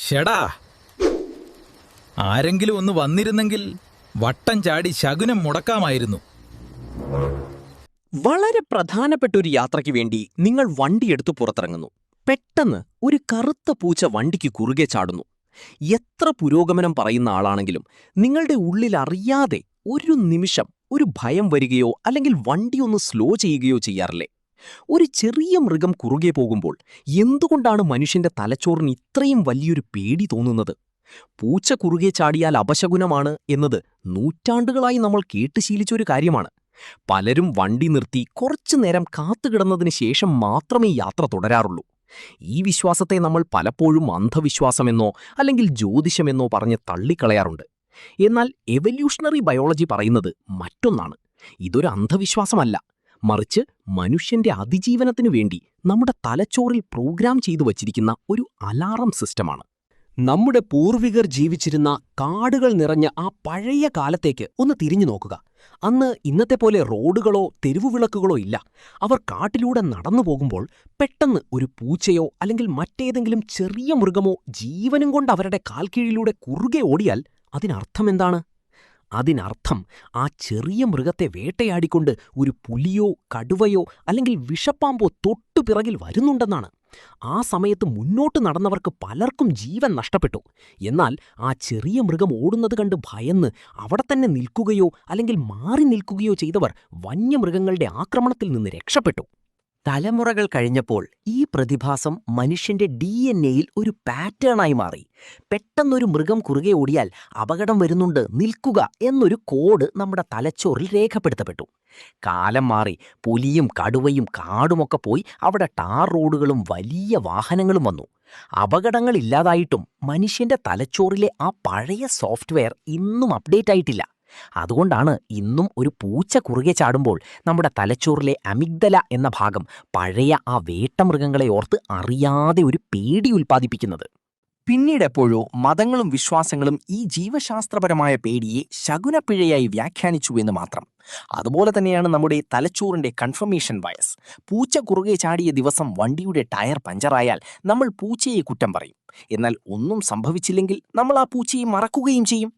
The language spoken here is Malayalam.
ഷെടാ, ആരെങ്കിലും ഒന്ന് വന്നിരുന്നെങ്കിൽ വട്ടം ചാടി ശകുനം മുടക്കാമായിരുന്നു. വളരെ പ്രധാനപ്പെട്ട ഒരു യാത്രയ്ക്ക് വേണ്ടി നിങ്ങൾ വണ്ടിയെടുത്ത് പുറത്തിറങ്ങുന്നു. പെട്ടെന്ന് ഒരു കറുത്ത പൂച്ച വണ്ടിക്ക് കുറുകെ ചാടുന്നു. എത്ര പുരോഗമനം പറയുന്ന ആളാണെങ്കിലും നിങ്ങളുടെ ഉള്ളിൽ അറിയാതെ ഒരു നിമിഷം ഒരു ഭയം വരികയോ അല്ലെങ്കിൽ വണ്ടി ഒന്ന് സ്ലോ ചെയ്യുകയോ ചെയ്യാറില്ലേ? ഒരു ചെറിയ മൃഗം കുറുകെ പോകുമ്പോൾ എന്തുകൊണ്ടാണ് മനുഷ്യന്റെ തലച്ചോറിന് ഇത്രയും വലിയൊരു പേടി തോന്നുന്നത്? പൂച്ച കുറുകെ ചാടിയാൽ അപശകുനമാണ് എന്നത് നൂറ്റാണ്ടുകളായി നമ്മൾ കേട്ട് ശീലിച്ചൊരു കാര്യമാണ്. പലരും വണ്ടി നിർത്തി കുറച്ചു നേരം കാത്തുകിടന്നതിന് ശേഷം മാത്രമേ യാത്ര തുടരാറുള്ളൂ. ഈ വിശ്വാസത്തെ നമ്മൾ പലപ്പോഴും അന്ധവിശ്വാസമെന്നോ അല്ലെങ്കിൽ ജ്യോതിഷമെന്നോ പറഞ്ഞ് തള്ളിക്കളയാറുണ്ട്. എന്നാൽ എവല്യൂഷണറി ബയോളജി പറയുന്നത് മറ്റൊന്നാണ്. ഇതൊരു അന്ധവിശ്വാസമല്ല, മറിച്ച് മനുഷ്യന്റെ അതിജീവനത്തിനു വേണ്ടി നമ്മുടെ തലച്ചോറിൽ പ്രോഗ്രാം ചെയ്തു വച്ചിരിക്കുന്ന ഒരു അലാറം സിസ്റ്റമാണ്. നമ്മുടെ പൂർവികർ ജീവിച്ചിരുന്ന കാടുകൾ നിറഞ്ഞ ആ പഴയ കാലത്തേക്ക് ഒന്ന് തിരിഞ്ഞു നോക്കുക. അന്ന് ഇന്നത്തെ പോലെ റോഡുകളോ തെരുവുവിളക്കുകളോ ഇല്ല. അവർ കാട്ടിലൂടെ നടന്നു പോകുമ്പോൾ പെട്ടെന്ന് ഒരു പൂച്ചയോ അല്ലെങ്കിൽ മറ്റേതെങ്കിലും ചെറിയ മൃഗമോ ജീവനും കൊണ്ട് അവരുടെ കാൽക്കീഴിലൂടെ കുറുകെ ഓടിയാൽ അതിനർത്ഥമെന്താണ്? അതിനർത്ഥം ആ ചെറിയ മൃഗത്തെ വേട്ടയാടിക്കൊണ്ട് ഒരു പുലിയോ കടുവയോ അല്ലെങ്കിൽ വിഷപ്പാമ്പോ തൊട്ടുപിറകിൽ വരുന്നുണ്ടെന്നാണ്. ആ സമയത്ത് മുന്നോട്ട് നടന്നവർക്ക് പലർക്കും ജീവൻ നഷ്ടപ്പെട്ടു. എന്നാൽ ആ ചെറിയ മൃഗം ഓടുന്നത് കണ്ട് ഭയന്ന് അവിടെ തന്നെ നിൽക്കുകയോ അല്ലെങ്കിൽ മാറി നിൽക്കുകയോ ചെയ്തവർ വന്യമൃഗങ്ങളുടെ ആക്രമണത്തിൽ നിന്ന് രക്ഷപ്പെട്ടു. തലമുറകൾ കഴിഞ്ഞപ്പോൾ ഈ പ്രതിഭാസം മനുഷ്യന്റെ DNA-യിൽ ഒരു പാറ്റേണായി മാറി. പെട്ടെന്നൊരു മൃഗം കുറുകെ ഓടിയാൽ അപകടം വരുന്നുണ്ട്, നിൽക്കുക എന്നൊരു കോഡ് നമ്മുടെ തലച്ചോറിൽ രേഖപ്പെടുത്തപ്പെട്ടു. കാലം മാറി പുലിയും കടുവയും കാടുമൊക്കെ പോയി അവിടെ ടാർ റോഡുകളും വലിയ വാഹനങ്ങളും വന്നു. അപകടങ്ങളില്ലാതായിട്ടും മനുഷ്യന്റെ തലച്ചോറിലെ ആ പഴയ സോഫ്റ്റ്വെയർ ഇന്നും അപ്ഡേറ്റ് ആയിട്ടില്ല. അതുകൊണ്ടാണ് ഇന്നും ഒരു പൂച്ച കുറുകെ ചാടുമ്പോൾ നമ്മുടെ തലച്ചോറിലെ അമിഗ്ദല എന്ന ഭാഗം പഴയ ആ വേട്ടമൃഗങ്ങളെ ഓർത്ത് അറിയാതെ ഒരു പേടി ഉൽപ്പാദിപ്പിക്കുന്നത്. പിന്നീടെപ്പോഴോ മതങ്ങളും വിശ്വാസങ്ങളും ഈ ജീവശാസ്ത്രപരമായ പേടിയെ ശകുനപ്പിഴയായി വ്യാഖ്യാനിച്ചു എന്ന് മാത്രം. അതുപോലെ തന്നെയാണ് നമ്മുടെ തലച്ചോറിന്റെ കൺഫർമേഷൻ ബയസ്. പൂച്ച കുറുകെ ചാടിയ ദിവസം വണ്ടിയുടെ ടയർ പഞ്ചറായാൽ നമ്മൾ പൂച്ചയെ കുറ്റം പറയും. എന്നാൽ ഒന്നും സംഭവിച്ചില്ലെങ്കിൽ നമ്മൾ ആ പൂച്ചയെ മറക്കുകയും ചെയ്യും.